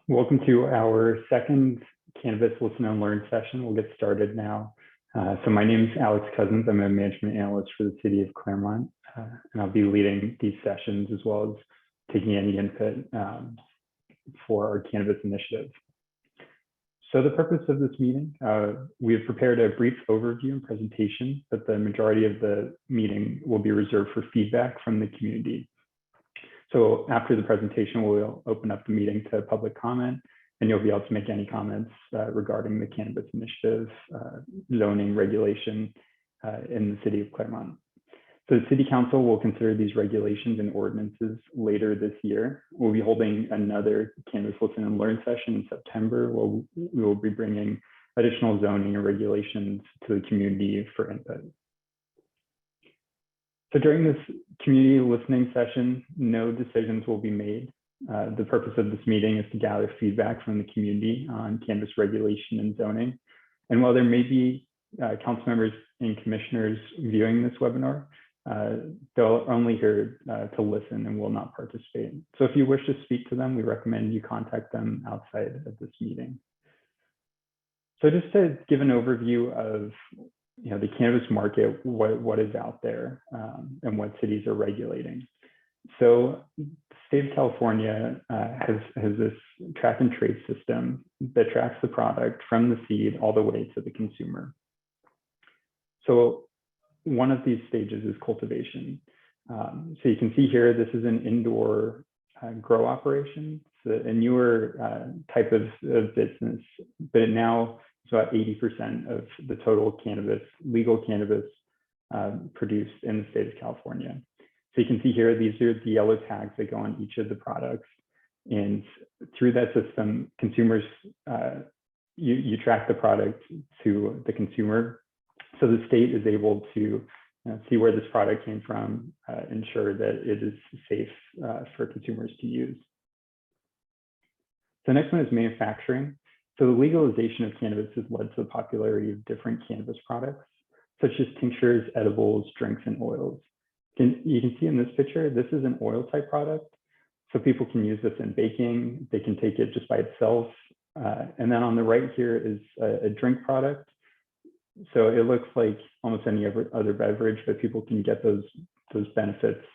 Welcome to our second Cannabis Listen and Learn session. We'll get started now. So my name is Alex Cousins. I'm a management analyst for the city of Claremont, and I'll be leading these sessions as well as taking any input for our cannabis initiative. So the purpose of this meeting, we have prepared a brief overview and presentation, but the majority of the meeting will be reserved for feedback from the community. So after the presentation, we'll open up the meeting to public comment, and you'll be able to make any comments regarding the cannabis initiative, zoning regulation in the city of Claremont. So the City Council will consider these regulations and ordinances later this year. We'll be holding another Cannabis Listen and Learn session in September, where we will be bringing additional zoning and regulations to the community for input. So during this community listening session, no decisions will be made. The purpose of this meeting is to gather feedback from the community on cannabis regulation and zoning. And while there may be council members and commissioners viewing this webinar, they're only here to listen and will not participate. So if you wish to speak to them, we recommend you contact them outside of this meeting. So just to give an overview of the cannabis market, what is out there and what cities are regulating. So the state of California has this track and trace system that tracks the product from the seed all the way to the consumer. So one of these stages is cultivation. So you can see here, this is an indoor grow operation. It's a newer type of business, but now it's about 80% of the total cannabis, legal cannabis produced in the state of California. So you can see here, these are the yellow tags that go on each of the products. And through that system, consumers, you track the product to the consumer. So the state is able to see where this product came from, ensure that it is safe for consumers to use. The next one is manufacturing. So the legalization of cannabis has led to the popularity of different cannabis products, such as tinctures, edibles, drinks, and oils. You can see in this picture, this is an oil type product. So people can use this in baking. They can take it just by itself. And then on the right here is a drink product. So it looks like almost any other beverage, but people can get those benefits,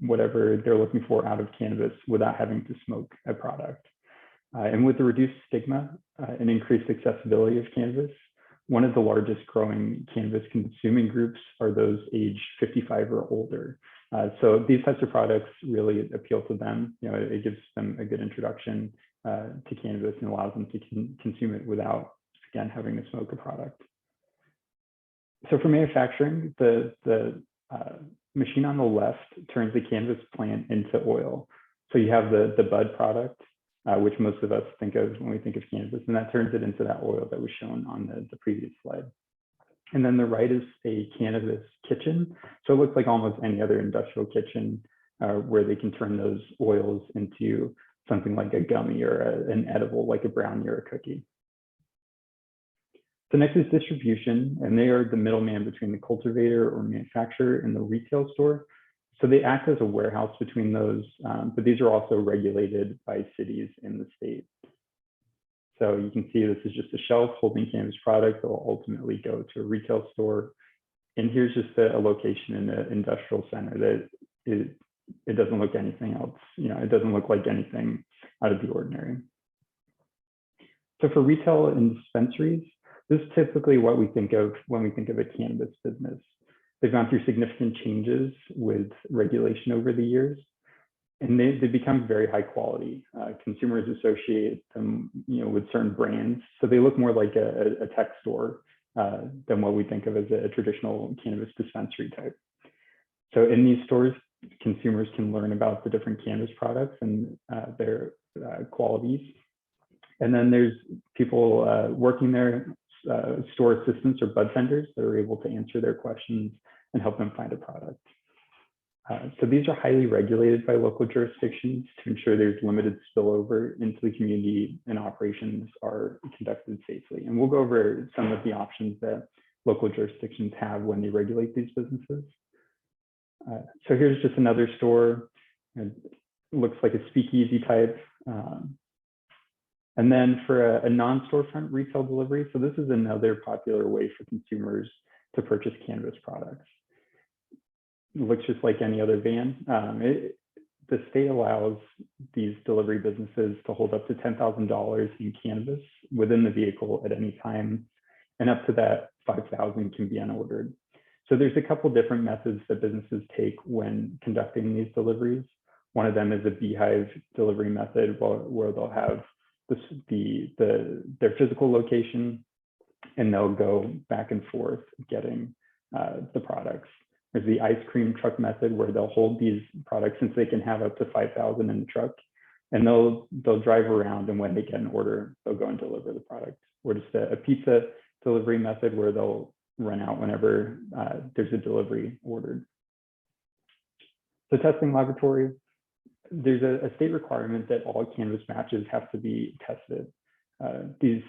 whatever they're looking for out of cannabis without having to smoke a product. And with the reduced stigma and increased accessibility of cannabis, one of the largest growing cannabis consuming groups are those aged 55 or older. So these types of products really appeal to them. It gives them a good introduction to cannabis and allows them to consume it without, again, having to smoke a product. So for manufacturing, the machine on the left turns the cannabis plant into oil. So you have the bud product, which most of us think of when we think of cannabis, and that turns it into that oil that was shown on the previous slide. And then the right is a cannabis kitchen. So it looks like almost any other industrial kitchen where they can turn those oils into something like a gummy or an edible, like a brownie or a cookie. So next is distribution, and they are the middleman between the cultivator or manufacturer and the retail store. So they act as a warehouse between those, but these are also regulated by cities in the state. So you can see this is just a shelf holding cannabis product that will ultimately go to a retail store. And here's just a location in the industrial center that it doesn't look anything else. It doesn't look like anything out of the ordinary. So for retail and dispensaries, this is typically what we think of when we think of a cannabis business. They've gone through significant changes with regulation over the years, and they've become very high quality. Consumers associate them, with certain brands, so they look more like a tech store than what we think of as a traditional cannabis dispensary type. So in these stores, consumers can learn about the different cannabis products and their qualities. And then there's people working there, store assistants or bud tenders that are able to answer their questions and help them find a product. So these are highly regulated by local jurisdictions to ensure there's limited spillover into the community and operations are conducted safely. And we'll go over some of the options that local jurisdictions have when they regulate these businesses. So here's just another store. It looks like a speakeasy type. And then for a non-storefront retail delivery, so this is another popular way for consumers to purchase cannabis products. It looks just like any other van. The state allows these delivery businesses to hold up to $10,000 in cannabis within the vehicle at any time, and up to that $5,000 can be unordered. So there's a couple different methods that businesses take when conducting these deliveries. One of them is a beehive delivery method where they'll have their physical location and they'll go back and forth getting the products. There's the ice cream truck method where they'll hold these products since they can have up to 5,000 in the truck, and they'll drive around, and when they get an order, they'll go and deliver the product. Or just a pizza delivery method where they'll run out whenever there's a delivery ordered. So testing laboratories, there's a state requirement that all cannabis batches have to be tested. These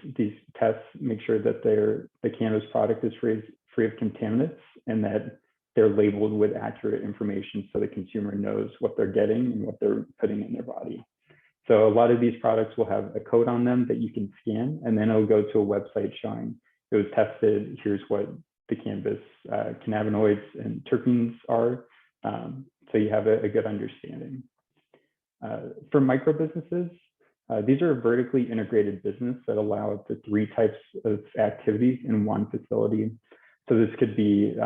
tests make sure that the cannabis product is free of contaminants and that they're labeled with accurate information so the consumer knows what they're getting and what they're putting in their body. So a lot of these products will have a code on them that you can scan, and then it'll go to a website showing it was tested, here's what the cannabis cannabinoids and terpenes are, so you have a good understanding. For micro businesses, these are a vertically integrated business that allow up to 3 types of activities in one facility. So this could be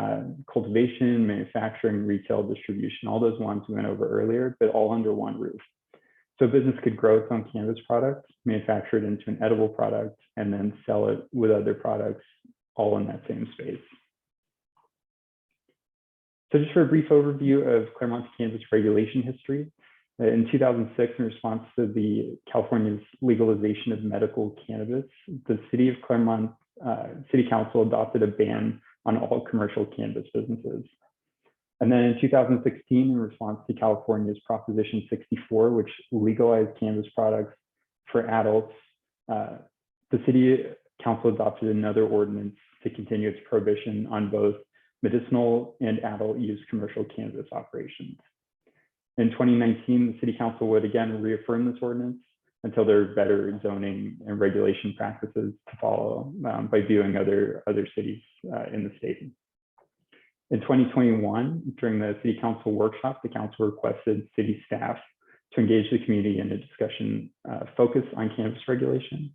cultivation, manufacturing, retail, distribution, all those ones we went over earlier, but all under one roof. So business could grow its own cannabis products, manufacture it into an edible product, and then sell it with other products all in that same space. So just for a brief overview of Claremont's cannabis regulation history, in 2006, in response to the California's legalization of medical cannabis, the city of Claremont City Council adopted a ban on all commercial cannabis businesses. And then in 2016, in response to California's Proposition 64, which legalized cannabis products for adults, the City Council adopted another ordinance to continue its prohibition on both medicinal and adult use commercial cannabis operations. In 2019, the City Council would again reaffirm this ordinance until there are better zoning and regulation practices to follow by viewing other cities in the state. In 2021, during the City Council workshop, the council requested city staff to engage the community in a discussion focused on cannabis regulation.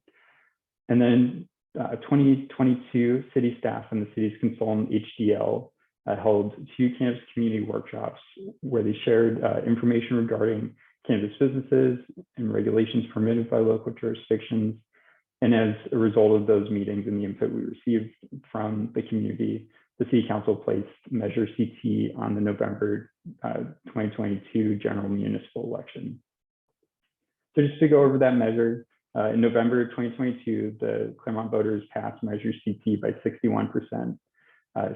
And then 2022, city staff and the city's consultant HDL held 2 cannabis community workshops where they shared information regarding cannabis businesses and regulations permitted by local jurisdictions. And as a result of those meetings and the input we received from the community, the City Council placed Measure CT on the November 2022 general municipal election. So just to go over that measure, in November 2022, the Claremont voters passed Measure CT by 61%.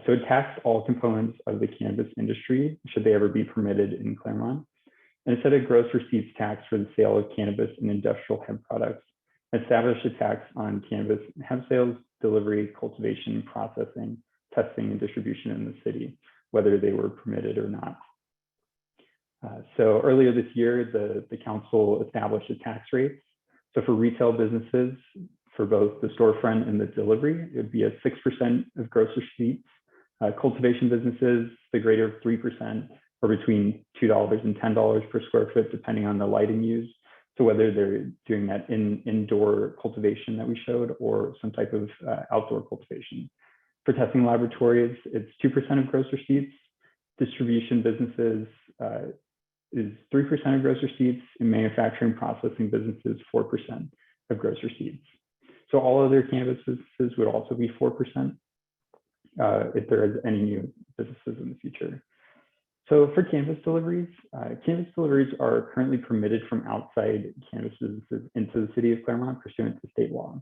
So it taxed all components of the cannabis industry, should they ever be permitted in Claremont. And it set a gross receipts tax for the sale of cannabis and industrial hemp products, established a tax on cannabis hemp sales, delivery, cultivation, processing, testing, and distribution in the city, whether they were permitted or not. So earlier this year, the council established a tax rate. So for retail businesses, for both the storefront and the delivery, it would be a 6% of gross receipts. Cultivation businesses, the greater of 3%, or between $2 and $10 per square foot, depending on the lighting used. So whether they're doing that indoor cultivation that we showed or some type of outdoor cultivation. For testing laboratories, it's 2% of gross receipts. Distribution businesses is 3% of gross receipts, and manufacturing processing businesses, 4% of gross receipts. So all other cannabis businesses would also be 4% if there is any new businesses in the future. So for cannabis deliveries are currently permitted from outside cannabis businesses into the city of Claremont pursuant to state law.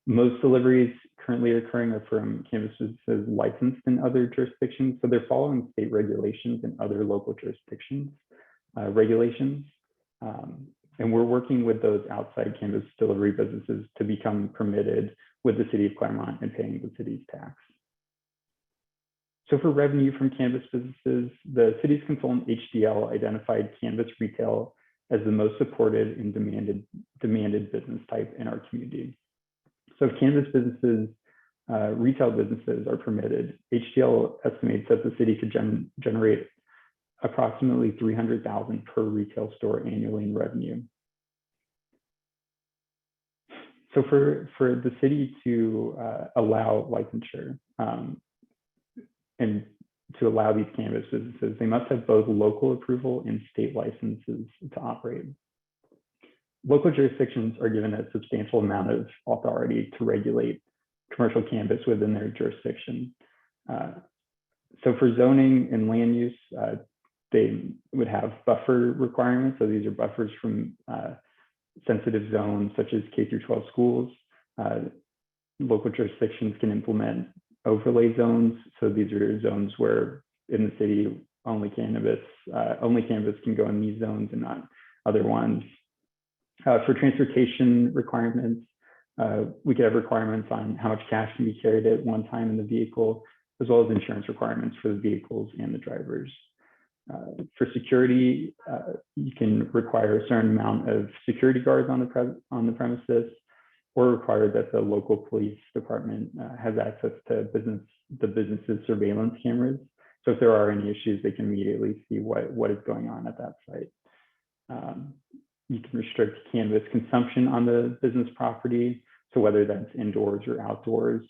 Most deliveries currently occurring are from cannabis businesses licensed in other jurisdictions, so they're following state regulations and other local jurisdictions regulations. And we're working with those outside cannabis delivery businesses to become permitted with the city of Claremont and paying the city's tax. So for revenue from cannabis businesses, the city's consultant HDL identified cannabis retail as the most supported and demanded business type in our community. So if cannabis businesses, retail businesses are permitted, HDL estimates that the city could generate approximately $300,000 per retail store annually in revenue. So for the city to allow licensure and to allow these cannabis businesses, they must have both local approval and state licenses to operate. Local jurisdictions are given a substantial amount of authority to regulate commercial cannabis within their jurisdiction. So for zoning and land use, they would have buffer requirements. So these are buffers from sensitive zones such as K through 12 schools. Local jurisdictions can implement overlay zones. So these are zones where in the city only cannabis can go in these zones and not other ones. For transportation requirements, we could have requirements on how much cash can be carried at one time in the vehicle, as well as insurance requirements for the vehicles and the drivers. For security, you can require a certain amount of security guards on the premises, or require that the local police department has access to the business's surveillance cameras. So if there are any issues, they can immediately see what is going on at that site. You can restrict cannabis consumption on the business property. So whether that's indoors or outdoors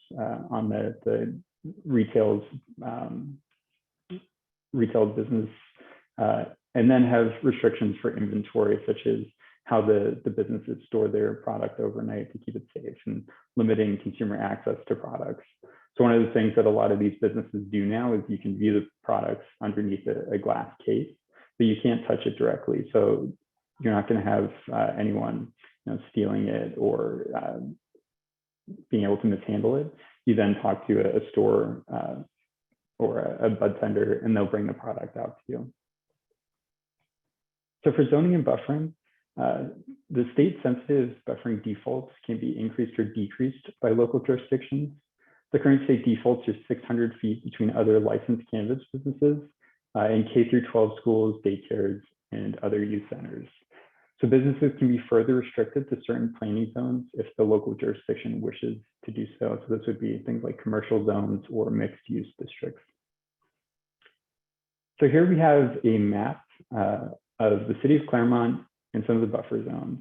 on the retail business, and then have restrictions for inventory, such as how the businesses store their product overnight to keep it safe, and limiting consumer access to products. So one of the things that a lot of these businesses do now is you can view the products underneath a glass case, but you can't touch it directly. So you're not going to have anyone stealing it or being able to mishandle it. You then talk to a store or a bud tender, and they'll bring the product out to you. So for zoning and buffering, the state-sensitive buffering defaults can be increased or decreased by local jurisdictions. The current state defaults are 600 feet between other licensed cannabis businesses and K through 12 schools, daycares, and other youth centers. So businesses can be further restricted to certain planning zones if the local jurisdiction wishes to do so. So this would be things like commercial zones or mixed use districts. So here we have a map of the city of Claremont and some of the buffer zones.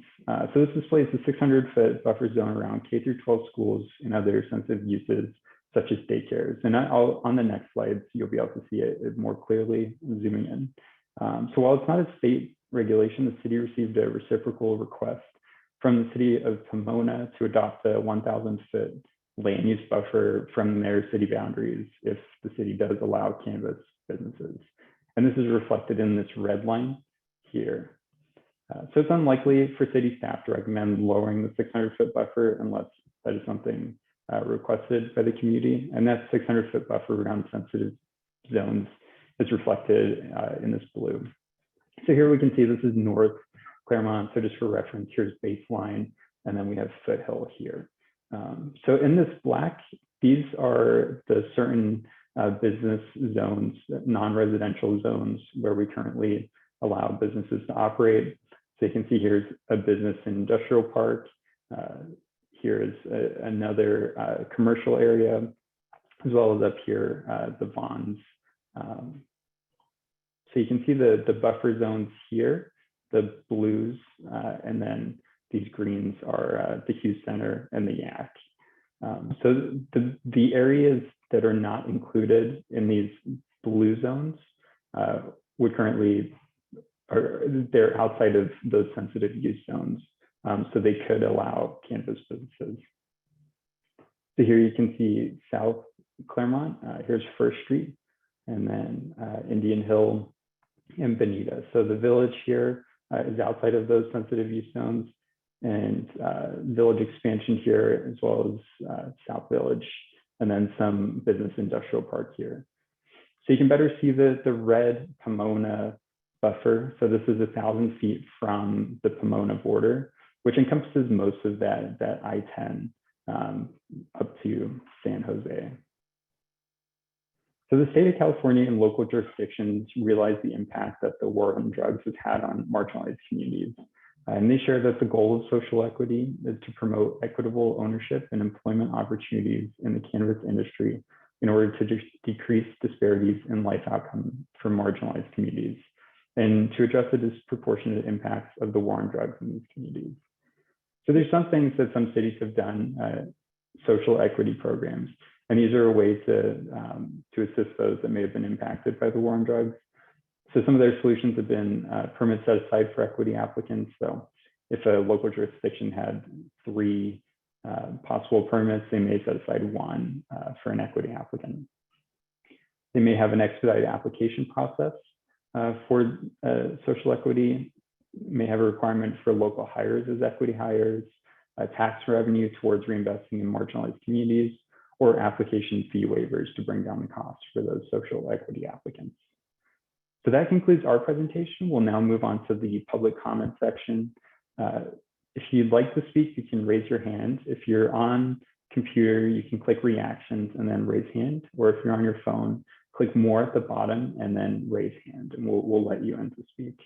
So this displays the 600-foot buffer zone around K through 12 schools and other sensitive uses such as daycares. And on the next slides, you'll be able to see it more clearly zooming in. So while it's not a state regulation, the city received a reciprocal request from the city of Pomona to adopt a 1,000-foot land use buffer from their city boundaries if the city does allow cannabis businesses. And this is reflected in this red line here. So it's unlikely for city staff to recommend lowering the 600-foot buffer unless that is something requested by the community. And that 600-foot buffer around sensitive zones is reflected in this blue. So here we can see this is North Claremont. So just for reference, here's baseline, and then we have Foothill here. So in this black, these are the certain business zones, non-residential zones where we currently allow businesses to operate. So you can see here's a business and industrial park. Here's another commercial area, as well as up here, the Vons. So you can see the buffer zones here, the blues, and then these greens are the Hughes Center and the Yak. So the areas that are not included in these blue zones would currently, they're outside of those sensitive use zones. So they could allow cannabis businesses. So here you can see South Claremont, here's First Street, and then Indian Hill and Bonita. So the village here is outside of those sensitive use zones, and village expansion here, as well as South Village, and then some business industrial park here. So you can better see the red Pomona buffer. So this is 1,000 feet from the Pomona border, which encompasses most of that I-10 up to San Jose. So the state of California and local jurisdictions realize the impact that the war on drugs has had on marginalized communities. And they share that the goal of social equity is to promote equitable ownership and employment opportunities in the cannabis industry in order to decrease disparities in life outcomes for marginalized communities and to address the disproportionate impacts of the war on drugs in these communities. So there's some things that some cities have done, social equity programs, and these are a way to assist those that may have been impacted by the war on drugs. So some of their solutions have been permits set aside for equity applicants. So if a local jurisdiction had 3 possible permits, they may set aside 1 for an equity applicant. They may have an expedited application process for social equity, may have a requirement for local hires as equity hires, tax revenue towards reinvesting in marginalized communities, or application fee waivers to bring down the costs for those social equity applicants. So that concludes our presentation. We'll now move on to the public comment section. If you'd like to speak, you can raise your hand. If you're on computer, you can click reactions and then raise hand. Or if you're on your phone, click more at the bottom and then raise hand, and we'll let you in to speak.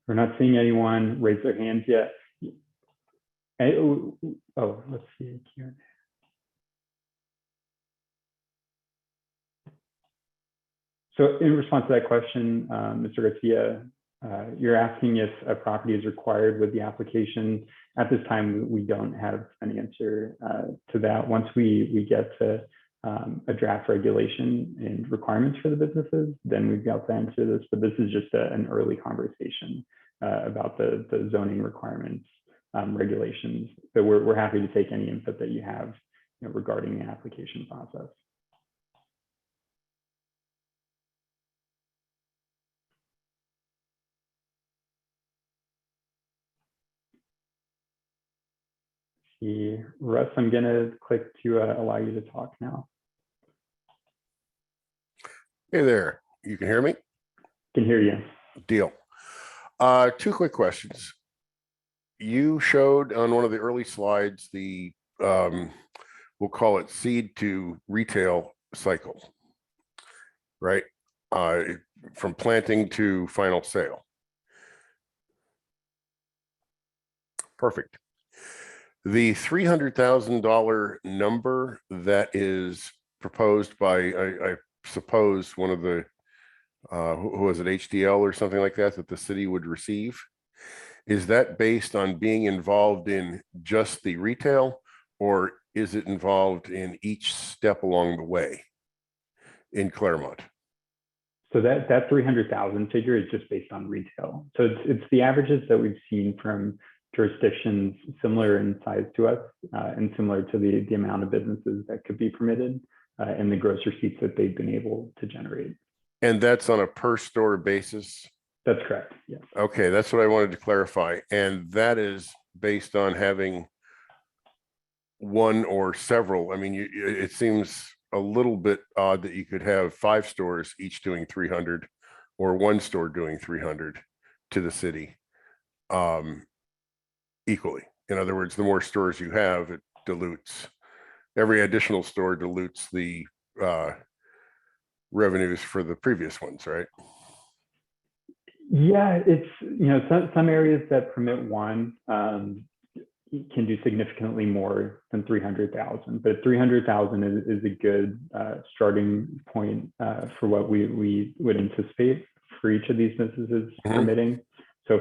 We're not seeing anyone raise their hands yet. Oh, let's see here. So in response to that question, Mr. Garcia, you're asking if a property is required with the application. At this time, we don't have an answer to that. Once we get to a draft regulation and requirements for the businesses, then we've got to answer this. But this is just an early conversation about the zoning requirements, regulations. But we're happy to take any input that you have, regarding the application process. Russ, I'm going to click to allow you to talk now. Hey there, you can hear me? Can hear you. Deal. 2 quick questions. You showed on one of the early slides the, we'll call it seed to retail cycle, right? From planting to final sale. Perfect. The $300,000 number that is proposed by, I suppose, one of the, who was it, HDL or something like that the city would receive, is that based on being involved in just the retail, or is it involved in each step along the way in Claremont? So that 300,000 figure is just based on retail. So it's the averages that we've seen from jurisdictions similar in size to us and similar to the amount of businesses that could be permitted and the gross receipts that they've been able to generate. And that's on a per store basis? That's correct, yes. Okay, that's what I wanted to clarify. And that is based on having one or several. I mean, it seems a little bit odd that you could have 5 stores each doing 300 or 1 store doing 300 to the city equally. In other words, the more stores you have, it dilutes. Every additional store dilutes the revenues for the previous ones, right? Yeah, it's, some areas that permit 1 can do significantly more than 300,000, but 300,000 is a good starting point for what we would anticipate for each of these businesses permitting. So,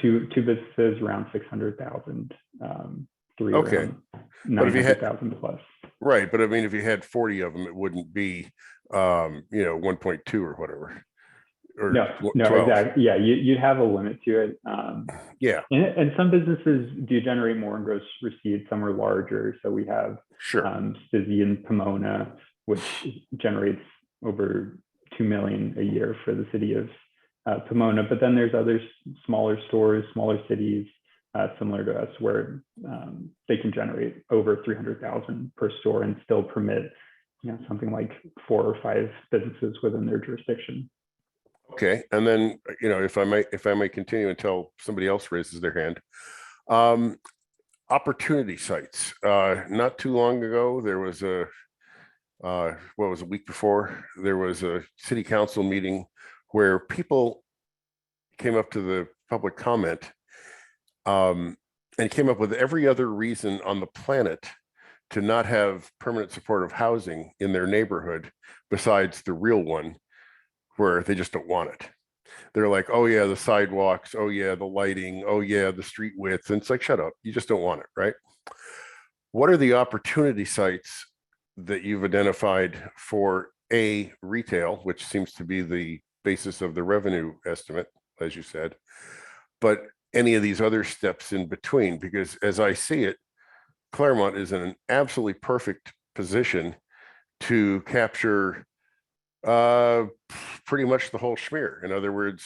two businesses around 600,000, 3 okay, around 900,000 plus. Right, but I mean, if you had 40 of them, it wouldn't be, 1.2 or whatever. or No, 12? exactly. Yeah, you'd have a limit to it. Yeah, And some businesses do generate more in gross receipts. Some are larger. So we have sure. Stizzy and Pomona, which generates over 2 million a year for the city of Pomona. But then there's other smaller stores, smaller cities, similar to us, where they can generate over 300,000 per store and still permit, something like 4 or 5 businesses within their jurisdiction. Okay, and then if I may continue until somebody else raises their hand. Um, opportunity sites. Not too long ago, there was what was a week before, there was a city council meeting where people came up to the public comment and came up with every other reason on the planet to not have permanent supportive housing in their neighborhood besides the real one, where they just don't want it. They're like, oh yeah, the sidewalks, oh yeah, the lighting, oh yeah, the street width. And it's like, shut up, you just don't want it, right? What are the opportunity sites that you've identified for retail, which seems to be the basis of the revenue estimate, as you said, but any of these other steps in between? Because as I see it, Claremont is in an absolutely perfect position to capture pretty much the whole schmear. In other words,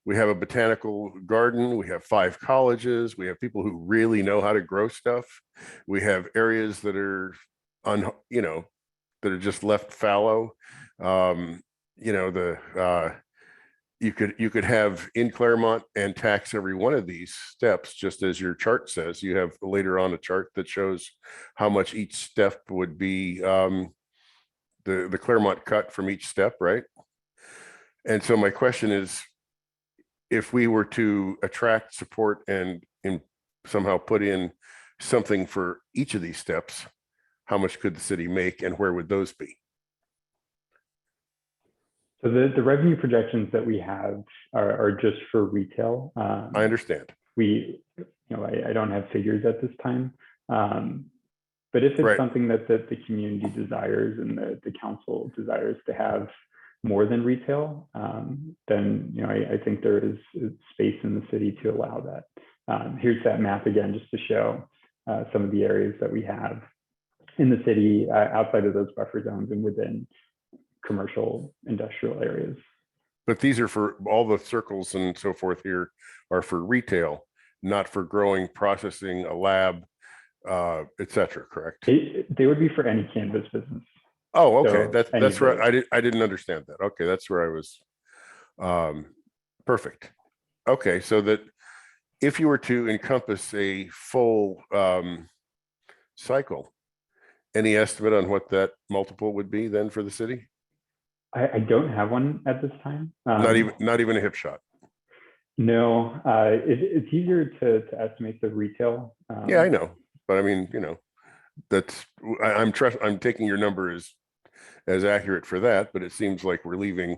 we have a botanical garden, we have 5 colleges, we have people who really know how to grow stuff, we have areas that are that are just left fallow. You could have in Claremont and tax every one of these steps, just as your chart says. You have later on a chart that shows how much each step would be, the Claremont cut from each step, right? And so my question is, if we were to attract support and somehow put in something for each of these steps, how much could the city make, and where would those be? So the revenue projections that we have are just for retail. I understand. I don't have figures at this time. But if it's Right. something that the community desires and the council desires to have more than retail, then I think there is space in the city to allow that. Here's that map again, just to show some of the areas that we have in the city outside of those buffer zones and within commercial industrial areas. But these are for all the circles and so forth here are for retail, not for growing, processing, a lab, etc. Correct? They would be for any cannabis business. Oh, okay. So that's right. I didn't understand that. Okay, that's where I was. Perfect. Okay, so that if you were to encompass a full cycle, any estimate on what that multiple would be then for the city? I don't have one at this time. Not even a hip shot. No, it's easier to estimate the retail. Yeah, I know, but I mean, that's I'm taking your number as accurate for that, but it seems like we're leaving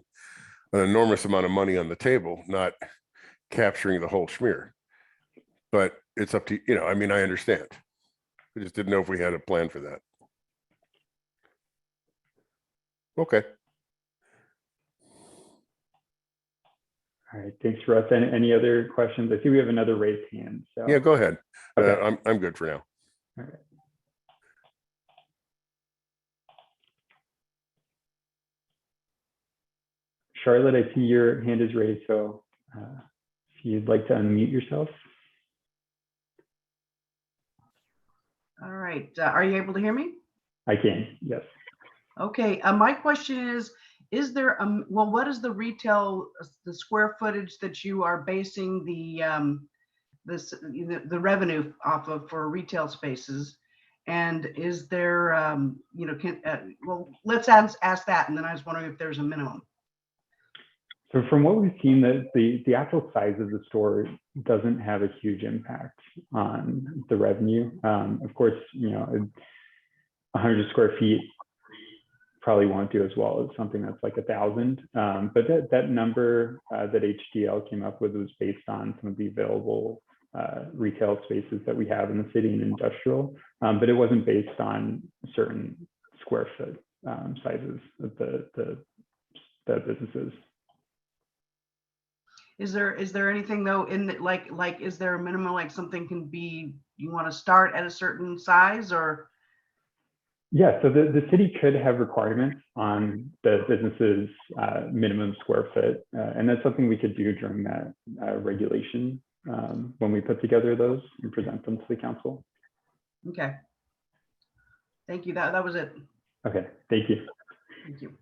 an enormous amount of money on the table, not capturing the whole schmear. But it's up to I mean, I understand. I just didn't know if we had a plan for that. Okay. All right, thanks, Russ. Any other questions? I see we have another raised hand. So Yeah, go ahead. Okay. I'm good for now. All right. Charlotte, I see your hand is raised, so if you'd like to unmute yourself. All right. Are you able to hear me? I can, yes. Okay. My question is there, well, what is the retail, the square footage that you are basing the revenue off of for retail spaces? And is there, well, let's ask that. And then I was wondering if there's a minimum. So from what we've seen, that the actual size of the store doesn't have a huge impact on the revenue. Of course, 100 square feet probably won't do as well as something that's like 1,000. But that number that HDL came up with was based on some of the available retail spaces that we have in the city and industrial, but it wasn't based on certain square foot sizes of the businesses. Is there anything though in the, like is there a minimum, like something can be, you want to start at a certain size or? Yeah, so the city could have requirements on the business's minimum square foot, and that's something we could do during that regulation when we put together those and present them to the council. Okay. Thank you. That was it. Okay, thank you. Thank you.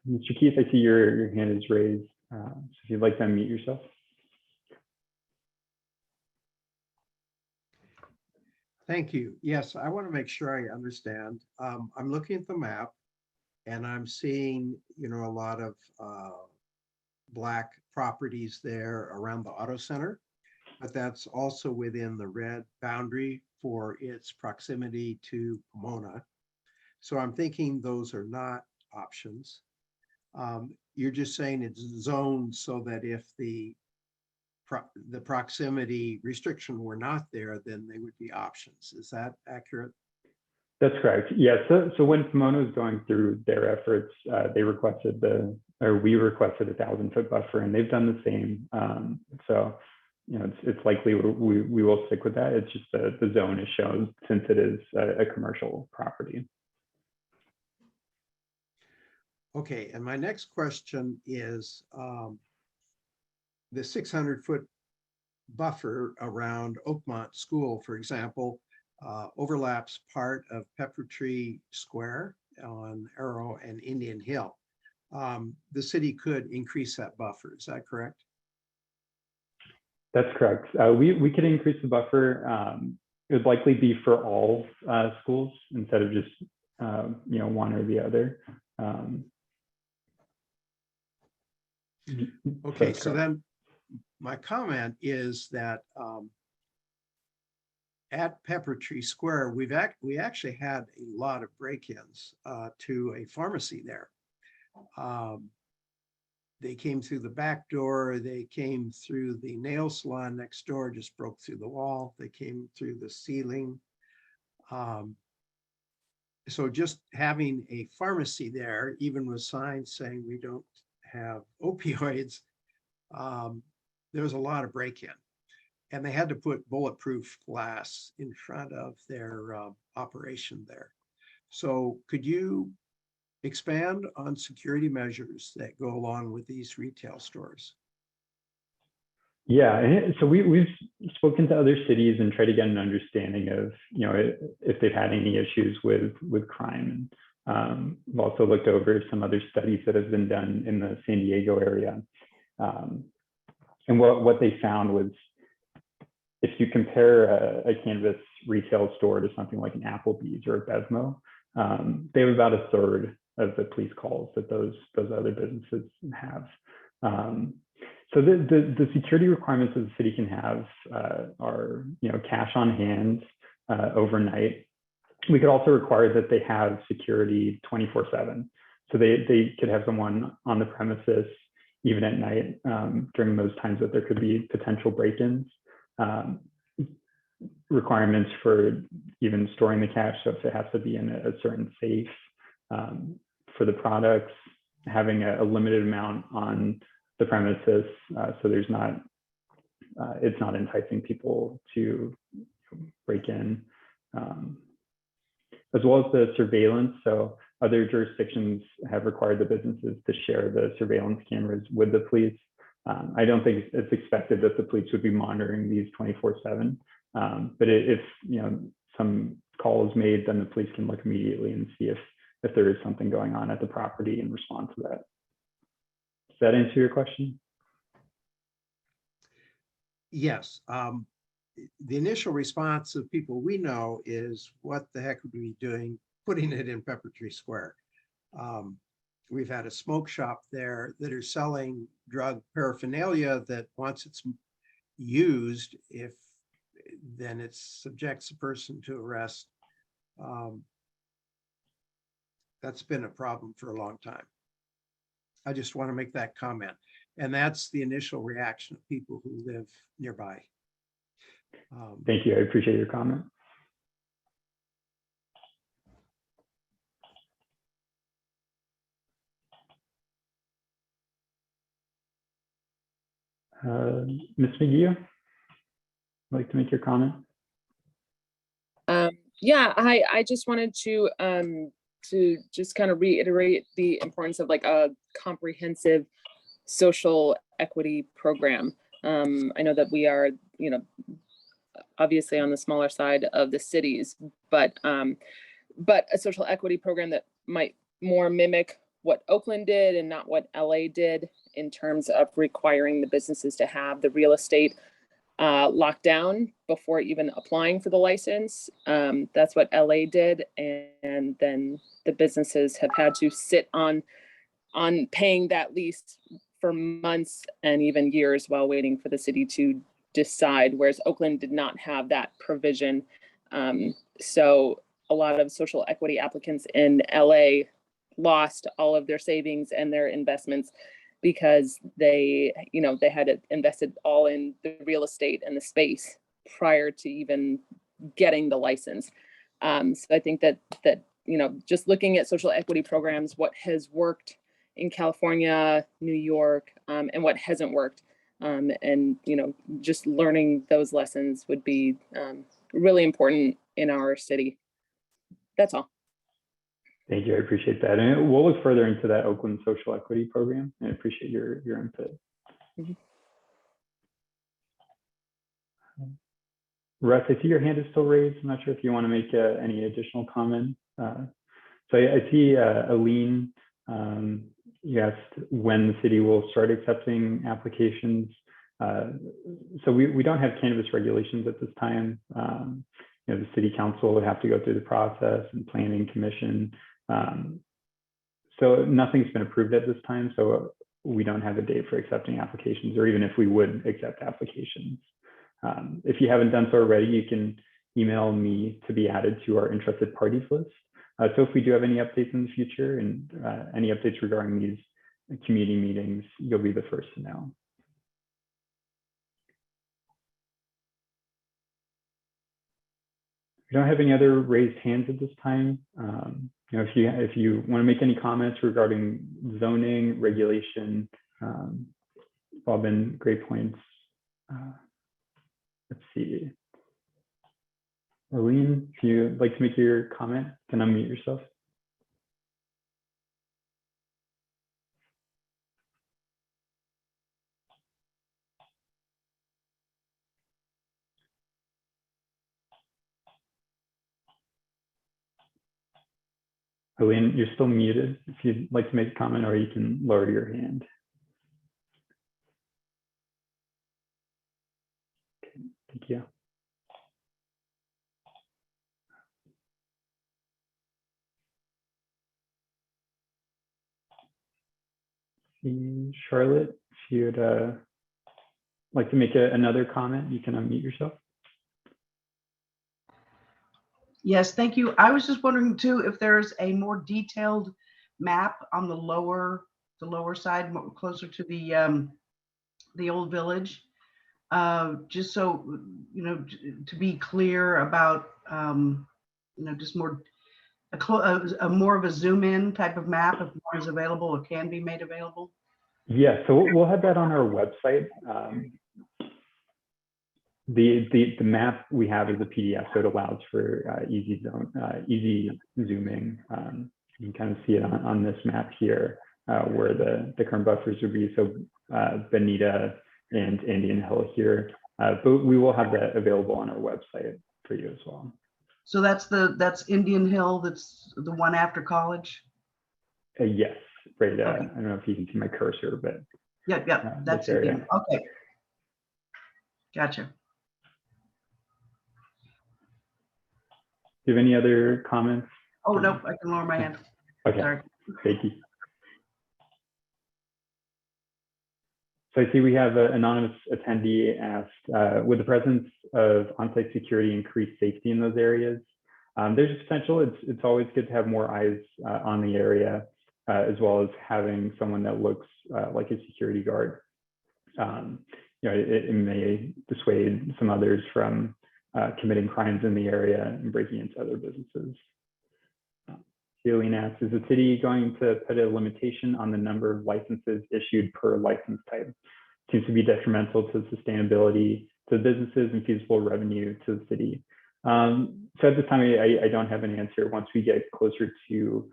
Mr. Keith, I see your hand is raised. So if you'd like to unmute yourself. Thank you. Yes, I want to make sure I understand. I'm looking at the map and I'm seeing, you know, a lot of black properties there around the auto center, but that's also within the red boundary for its proximity to Pomona. So I'm thinking those are not options. You're just saying it's zoned so that if the proximity restriction were not there, then they would be options. Is that accurate? That's correct. Yeah. So when Pomona was going through their efforts, they requested we requested 1,000-foot buffer, and they've done the same. So you know, it's likely we will stick with that. It's just the zone is shown since it is a commercial property. Okay, and my next question is the 600-foot buffer around Oakmont School, for example, overlaps part of Pepper Tree Square on Arrow and Indian Hill. The city could increase that buffer. Is that correct? That's correct. We could increase the buffer. It would likely be for all schools instead of just you know, one or the other. Okay, so then my comment is that at Pepper Tree Square, we actually had a lot of break-ins to a pharmacy there. They came through the back door, they came through the nail salon next door, just broke through the wall, they came through the ceiling. So just having a pharmacy there, even with signs saying we don't have opioids, there's a lot of break-in. And they had to put bulletproof glass in front of their operation there. So could you expand on security measures that go along with these retail stores? Yeah, and so we've spoken to other cities and tried to get an understanding of, you know, if they've had any issues with crime. We've also looked over some other studies that have been done in the San Diego area. And what they found was, if you compare a cannabis retail store to something like an Applebee's or a Bevmo, they have about a third of the police calls that those other businesses have. So the security requirements that the city can have are, you know, cash on hand overnight. We could also require that they have security 24/7. So they could have someone on the premises even at night during those times that there could be potential break-ins. Requirements for even storing the cash, so if it has to be in a certain safe for the products, having a limited amount on the premises, so there's not it's not enticing people to break in, as well as the surveillance. So other jurisdictions have required the businesses to share the surveillance cameras with the police. I don't think it's expected that the police would be monitoring these 24/7, but if you know, some call is made, then the police can look immediately and see if there is something going on at the property and respond to that. Does that answer your question? Yes. The initial response of people we know is, what the heck would we be doing putting it in Pepper Tree Square? We've had a smoke shop there that are selling drug paraphernalia that once it's used, then it subjects a person to arrest. That's been a problem for a long time. I just want to make that comment. And that's the initial reaction of people who live nearby. Thank you. I appreciate your comment. Ms. McGee, would you like to make your comment? Yeah, I just wanted to just kind of reiterate the importance of like a comprehensive social equity program. I know that we are, you know, obviously on the smaller side of the cities, but a social equity program that might more mimic what Oakland did and not what LA did in terms of requiring the businesses to have the real estate locked down before even applying for the license. That's what LA did, and then the businesses have had to sit on paying that lease for months and even years while waiting for the city to decide, whereas Oakland did not have that provision. So a lot of social equity applicants in LA lost all of their savings and their investments because they had invested all in the real estate and the space prior to even getting the license. So I think that just looking at social equity programs, what has worked in California, New York, and what hasn't worked, and just learning those lessons would be really important in our city. That's all. Thank you. I appreciate that. And we'll look further into that Oakland social equity program. I appreciate your input. Mm-hmm. Russ, I see your hand is still raised. I'm not sure if you want to make any additional comment. So I see Aline, you asked when the city will start accepting applications. So we don't have cannabis regulations at this time. The city council would have to go through the process, and planning commission. So nothing's been approved at this time. So we don't have a date for accepting applications, or even if we would accept applications. If you haven't done so already, you can email me to be added to our interested parties list. So if we do have any updates in the future and any updates regarding these community meetings, you'll be the first to know. We don't have any other raised hands at this time. If you want to make any comments regarding zoning, regulation, all been great points. Let's see. Arlene, if you'd like to make your comment, can unmute yourself. Arlene, you're still muted. If you'd like to make a comment, or you can lower your hand. Okay, thank you. Charlotte, if you'd like to make another comment, you can unmute yourself. Yes, thank you. I was just wondering too, if there's a more detailed map on the lower side, closer to the old village, just so to be clear about just more more of a zoom in type of map, if more is available or can be made available. Yeah, so we'll have that on our website. The map we have is a PDF, so it allows for easy zooming. You can kind of see it on this map here, where the current buffers would be. So Bonita and Indian Hill here, but we will have that available on our website for you as well. So that's Indian Hill. That's the one after college. Yes, right. Okay. I don't know if you can see my cursor, but Yep, that's Indian. Okay, gotcha. Do you have any other comments? Oh no, I can lower my hand. Okay, Sorry. thank you. So I see we have an anonymous attendee asked, would the presence of on-site security increase safety in those areas? There's a potential. It's always good to have more eyes on the area, as well as having someone that looks like a security guard. it may dissuade some others from committing crimes in the area and breaking into other businesses. Julian asks, is the city going to put a limitation on the number of licenses issued per license type? Seems to be detrimental to sustainability to businesses and feasible revenue to the city. So at this time, I don't have an answer. Once we get closer to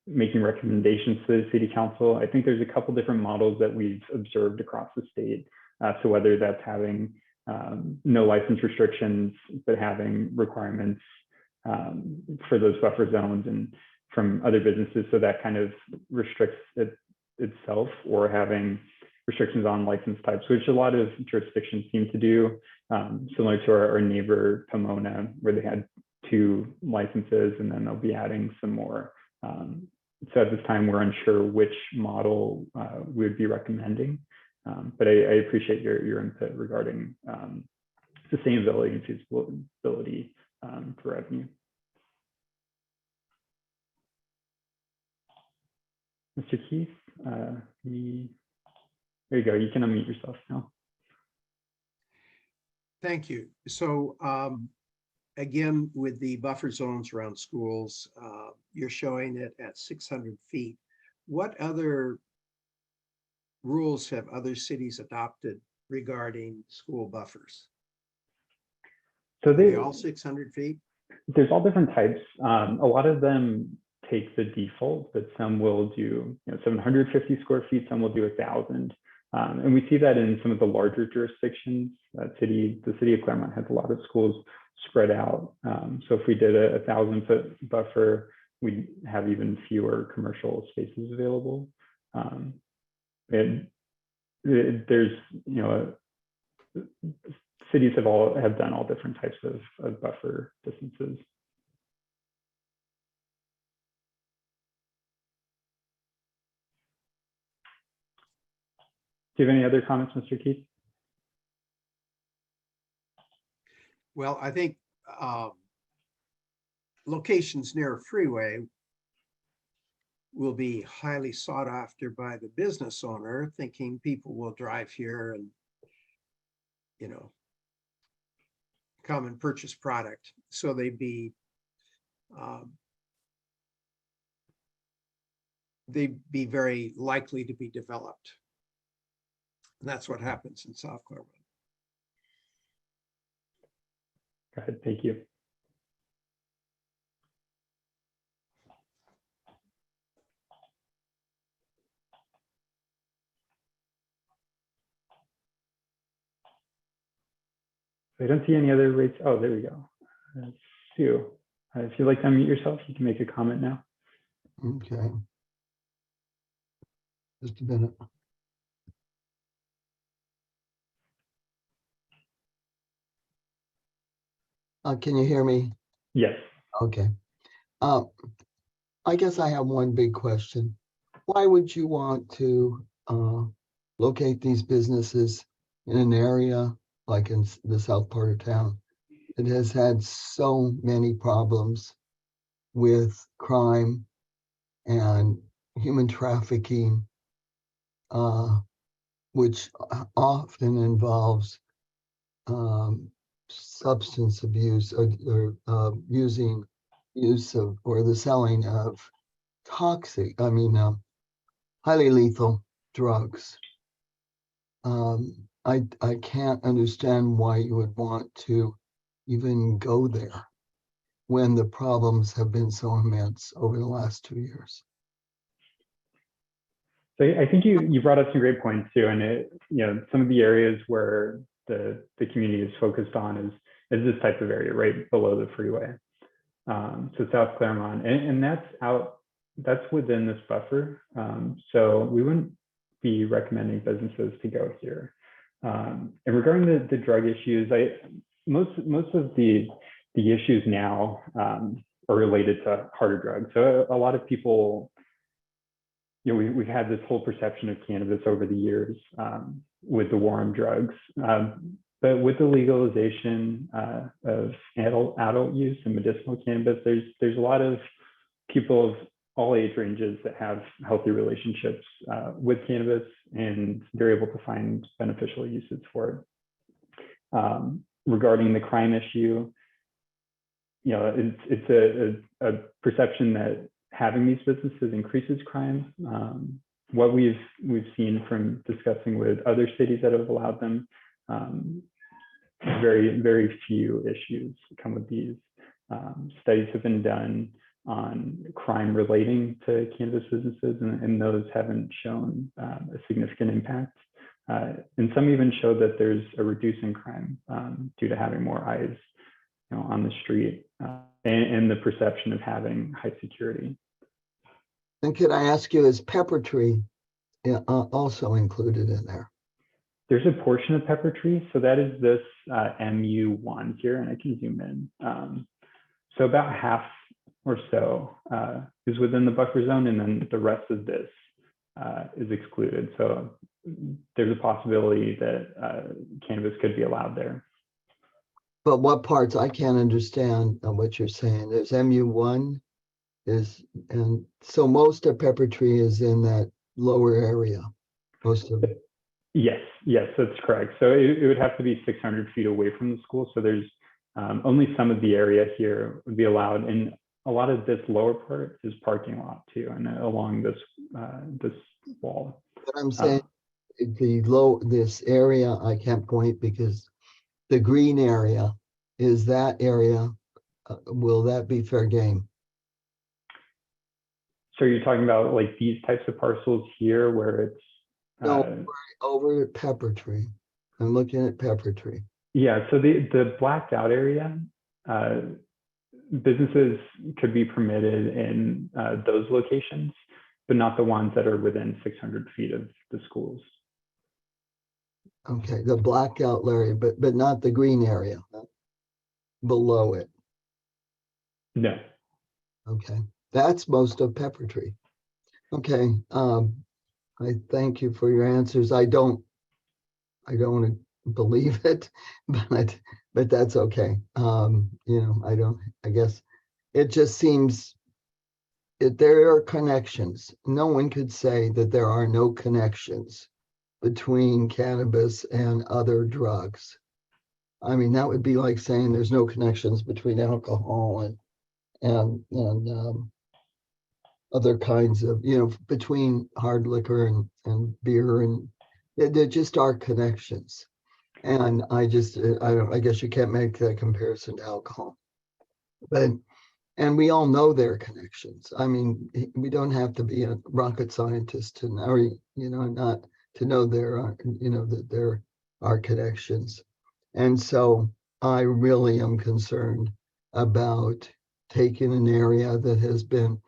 making recommendations to the city council, I think there's a couple different models that we've observed across the state. So whether that's having no license restrictions, but having requirements for those buffer zones and from other businesses, so that kind of restricts it itself, or having restrictions on license types, which a lot of jurisdictions seem to do, similar to our neighbor Pomona, where they had 2 licenses and then they'll be adding some more. So at this time, we're unsure which model we would be recommending, but I appreciate your input regarding sustainability and feasibility for revenue. Mr. Keith, there you go. You can unmute yourself now. Thank you. So again, with the buffer zones around schools, you're showing it at 600 feet. What other rules have other cities adopted regarding school buffers? So Are they all 600 feet? There's all different types. A lot of them take the default, but some will do 750 square feet, some will do 1,000. And we see that in some of the larger jurisdictions. The city of Claremont has a lot of schools spread out. So if we did a 1,000-foot buffer, we'd have even fewer commercial spaces available. And there's, cities have done all different types of buffer distances. Do you have any other comments, Mr. Keith? Well, I think locations near a freeway will be highly sought after by the business owner, thinking people will drive here and, come and purchase product. So they'd be very likely to be developed. And that's what happens in South Claremont. Go ahead, thank you. I don't see any other rates. Oh, there we go. Sue, if you'd like to unmute yourself, you can make a comment now. Okay. Just a minute. Can you hear me? Yes. Okay. I guess I have one big question. Why would you want to locate these businesses in an area like in the south part of town? It has had so many problems with crime and human trafficking, which often involves substance abuse or use of or the selling of highly lethal drugs. I can't understand why you would want to even go there when the problems have been so immense over the last 2 years. So I think you brought up some great points too, and some of the areas where the community is focused on is this type of area right below the freeway. So South Claremont, and that's within this buffer. So we wouldn't be recommending businesses to go here. And regarding the drug issues, most of the issues now are related to harder drugs. So a lot of people, we've had this whole perception of cannabis over the years with the war on drugs. But with the legalization of adult use and medicinal cannabis, there's a lot of people all age ranges that have healthy relationships with cannabis, and they're able to find beneficial uses for it. Regarding the crime issue, it's a perception that having these businesses increases crime. What we've seen from discussing with other cities that have allowed them, very, very few issues come with these. Studies have been done on crime relating to cannabis businesses, and those haven't shown a significant impact. And some even show that there's a reduce in crime due to having more eyes, on the street, and the perception of having high security. And could I ask you, is Pepper Tree also included in there? There's a portion of Pepper Tree, so that is this MU1 here, and I can zoom in. So about half or so is within the buffer zone, and then the rest of this is excluded. So there's a possibility that cannabis could be allowed there. But what parts? I can't understand what you're saying. There's MU1 and so most of Pepper Tree is in that lower area, most of it. Yes, that's correct. So it would have to be 600 feet away from the school. So there's only some of the area here would be allowed, and a lot of this lower part is parking lot too, and along this wall. But I'm saying this area I can't point because the green area is that area. Will that be fair game? So you're talking about like these types of parcels here where it's No, over at Pepper Tree. I'm looking at Pepper Tree. yeah, so the blacked out area, businesses could be permitted in those locations, but not the ones that are within 600 feet of the schools. Okay, the blackout area, but not the green area below it. No. Okay, that's most of Pepper Tree. Okay, I thank you for your answers. I don't want to believe it, but that's okay. I guess it just seems there are connections. No one could say that there are no connections between cannabis and other drugs. I mean, that would be like saying there's no connections between alcohol and other kinds of, between hard liquor and beer, and there just are connections. And I guess you can't make that comparison to alcohol. And we all know there are connections. I mean, we don't have to be a rocket scientist to know, not to know there are, that there are connections. And so I really am concerned about taking an area that has been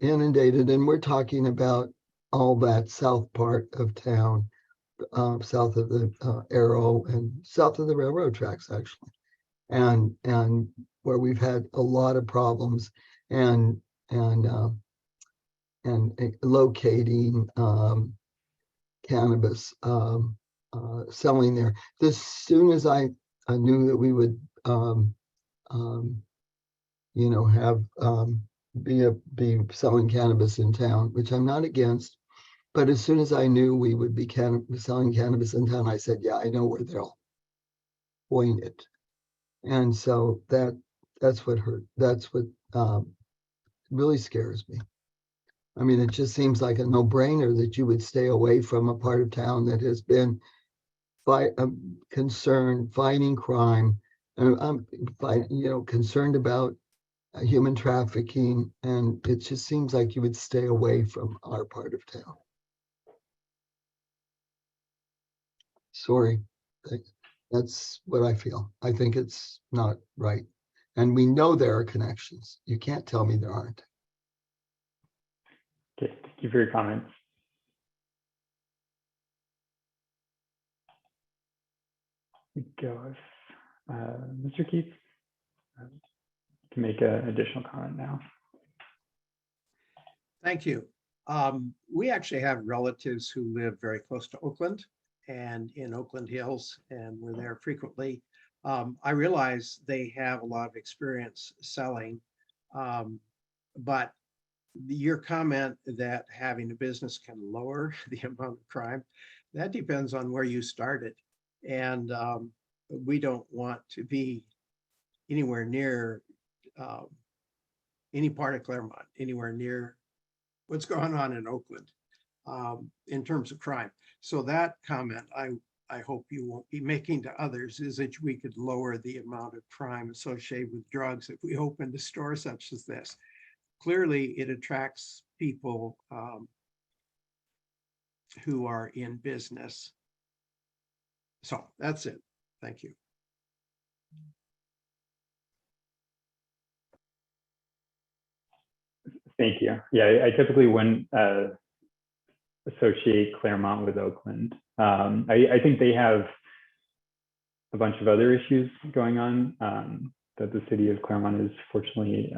inundated, and we're talking about all that south part of town, south of the Arrow and south of the railroad tracks, actually, and where we've had a lot of problems and locating cannabis selling there. As soon as I knew that we would have be selling cannabis in town, which I'm not against, but as soon as I knew we would be selling cannabis in town, I said, yeah, I know where they'll point it. And so that's what hurt. That's what really scares me. I mean, it just seems like a no-brainer that you would stay away from a part of town that has been concerned, fighting crime, I'm concerned about human trafficking, and it just seems like you would stay away from our part of town. Sorry, that's what I feel. I think it's not right. And we know there are connections. You can't tell me there aren't. Okay, thank you for your comments. We go with Mr. Keith. Can make an additional comment now. Thank you. We actually have relatives who live very close to Oakland and in Oakland Hills, and we're there frequently. I realize they have a lot of experience selling, but your comment that having a business can lower the amount of crime, that depends on where you started. And we don't want to be anywhere near any part of Claremont, anywhere near what's going on in Oakland in terms of crime. So that comment I hope you won't be making to others is that we could lower the amount of crime associated with drugs if we opened a store such as this. Clearly, it attracts people who are in business. So that's it. Thank you. Thank you. Yeah, I typically wouldn't associate Claremont with Oakland. I think they have a bunch of other issues going on that the city of Claremont is fortunately,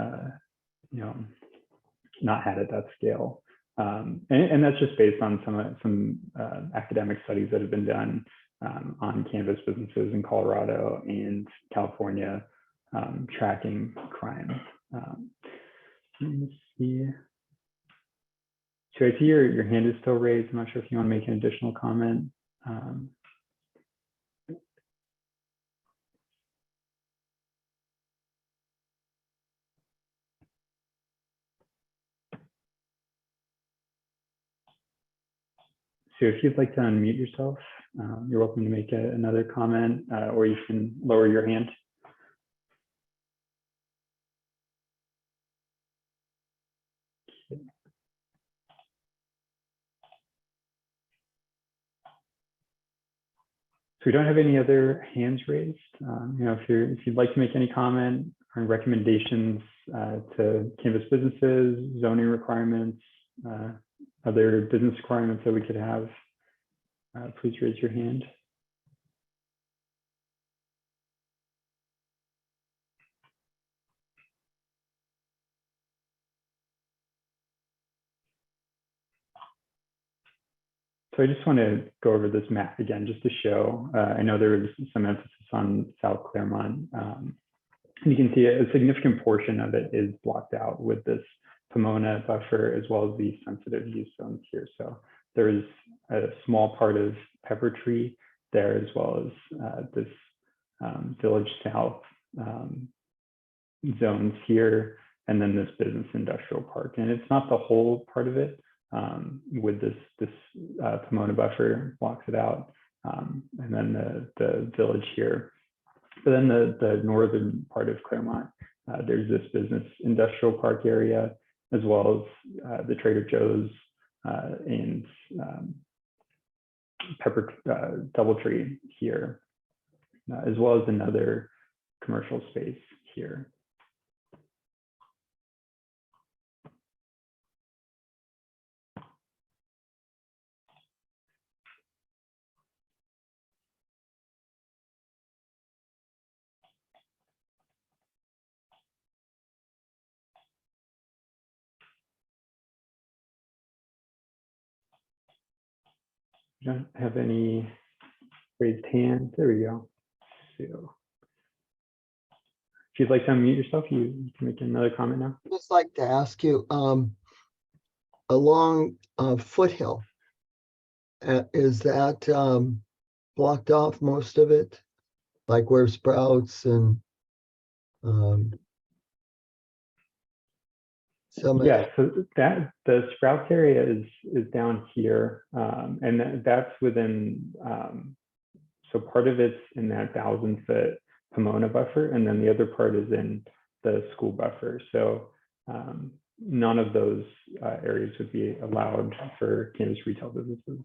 not had at that scale. And that's just based on some academic studies that have been done on cannabis businesses in Colorado and California tracking crime. Let me see. So I see your hand is still raised. I'm not sure if you want to make an additional comment. So if you'd like to unmute yourself, you're welcome to make another comment, or you can lower your hand. So we don't have any other hands raised. If you'd like to make any comment or recommendations to cannabis businesses, zoning requirements, other business requirements that we could have, please raise your hand. So I just want to go over this map again, just to show, I know there was some emphasis on South Claremont. And you can see a significant portion of it is blocked out with this Pomona buffer, as well as the sensitive use zones here. So there is a small part of Pepper Tree there, as well as this Village South zones here, and then this business industrial park. And it's not the whole part of it, with this Pomona buffer blocks it out, and then the village here. But then the northern part of Claremont, there's this business industrial park area, as well as the Trader Joe's and Pepper Doubletree here, as well as another commercial space here. We don't have any raised hands. There we go. So if you'd like to unmute yourself, you can make another comment now. I'd just like to ask you, along Foothill, is that blocked off, most of it? Like where Sprouts and some of Yeah, so that the Sprouts area is down here, and that's within. So part of it's in that 1,000-foot Pomona buffer, and then the other part is in the school buffer. So none of those areas would be allowed for cannabis retail businesses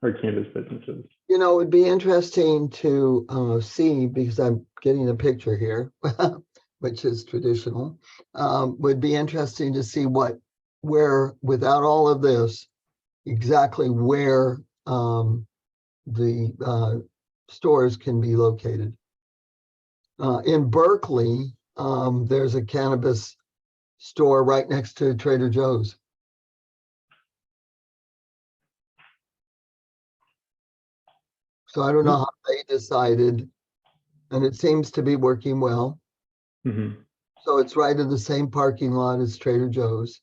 or cannabis businesses. it would be interesting to see, because I'm getting a picture here, which is traditional. Would be interesting to see where, without all of this, exactly where the stores can be located. In Berkeley, there's a cannabis store right next to Trader Joe's. So I don't know how they decided, and it seems to be working well. Mm-hmm. So it's right in the same parking lot as Trader Joe's.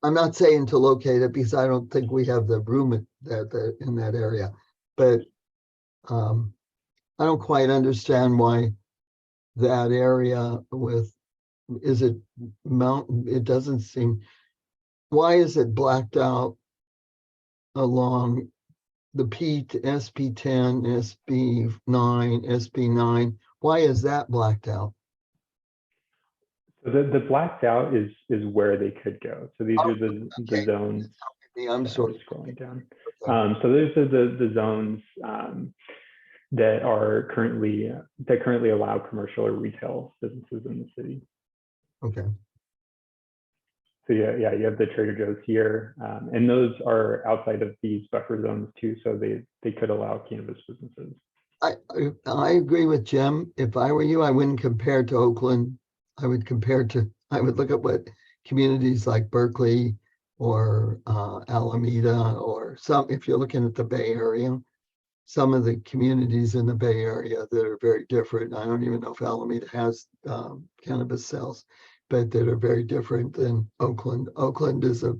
I'm not saying to locate it because I don't think we have the room in that area, but I don't quite understand why that area is it mountain? It doesn't seem, why is it blacked out along the SP10, SB9, SB9? Why is that blacked out? So the blacked out is where they could go. So these are the Okay. zones. I'm sorry. Scrolling down. Okay. So those are the zones that are currently allow commercial or retail businesses in the city. Okay. So yeah, you have the Trader Joe's here, and those are outside of these buffer zones too. So they could allow cannabis businesses. I agree with Jim. If I were you, I wouldn't compare to Oakland. I would look at what communities like Berkeley or Alameda or if you're looking at the Bay Area, some of the communities in the Bay Area that are very different. I don't even know if Alameda has cannabis sales, but that are very different than Oakland. Oakland is a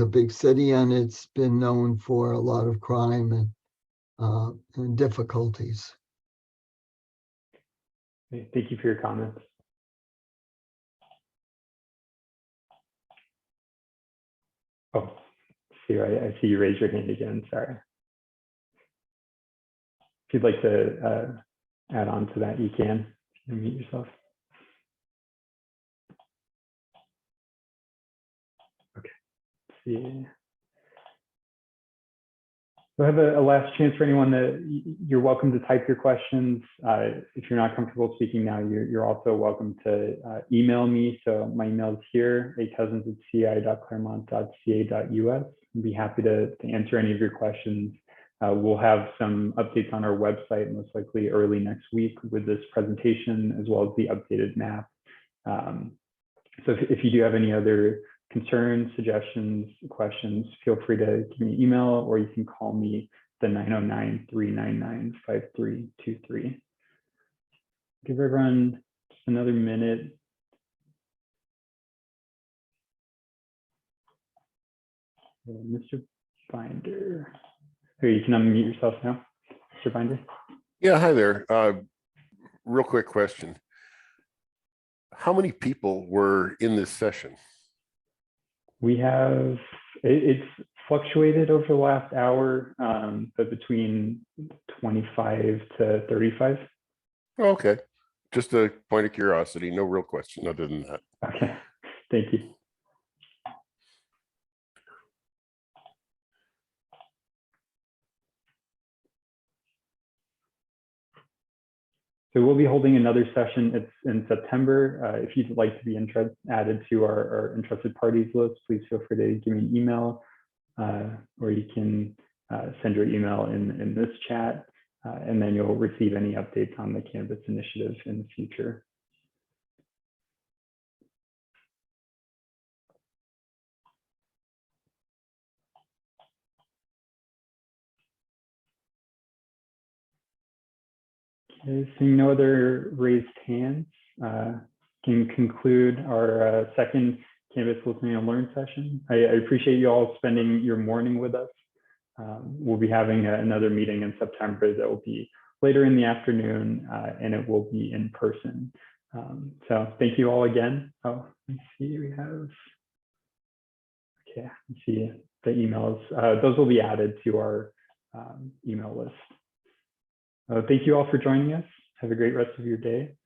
big city, and it's been known for a lot of crime and difficulties. Thank you for your comments. Oh, see, I see you raise your hand again. Sorry. If you'd like to add on to that, you can unmute yourself. Okay. Let's see. So I have a last chance for anyone that you're welcome to type your questions. If you're not comfortable speaking now, you're also welcome to email me. So my email is here, acousins@ci.claremont.ca.us. I'd be happy to answer any of your questions. We'll have some updates on our website, most likely early next week with this presentation, as well as the updated map. So if you do have any other concerns, suggestions, questions, feel free to give me an email, or you can call me the 909-399-5323. Give everyone just another minute. Mr. Binder. Here, you can unmute yourself now, Mr. Binder. Yeah, hi there. Real quick question. How many people were in this session? We have, it's fluctuated over the last hour, but between 25 to 35. Okay, just a point of curiosity, no real question other than that. Okay, thank you. So we'll be holding another session. It's in September. If you'd like to be added to our interested parties list, please feel free to give me an email, or you can send your email in this chat, and then you'll receive any updates on the Cannabis Initiative in the future. Okay, seeing no other raised hands, can conclude our second Cannabis Listening and Learn session. I appreciate you all spending your morning with us. We'll be having another meeting in September that will be later in the afternoon, and it will be in person. So thank you all again. Oh, let me see, we have, okay, let's see the emails. Those will be added to our email list. Thank you all for joining us. Have a great rest of your day.